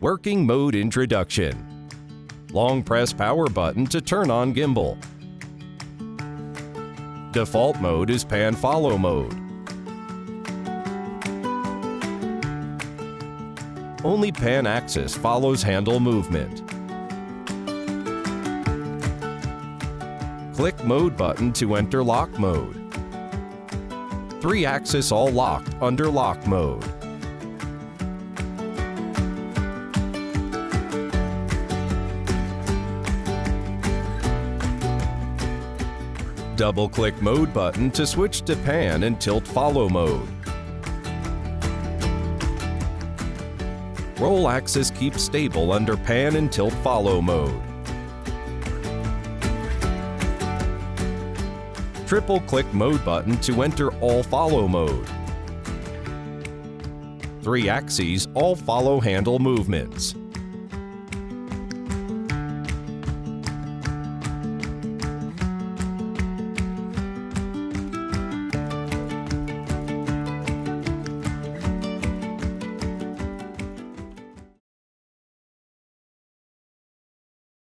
Working mode introduction. Long press power button to turn on gimbal. Default mode is pan follow mode. Only pan axis follows handle movement. Click mode button to enter lock mode. 3-axis all locked under lock mode. Double-click mode button to switch to pan and tilt follow mode. Roll axis keeps stable under pan and tilt follow mode. Triple-click mode button to enter all follow mode. 3 axes all follow handle movements.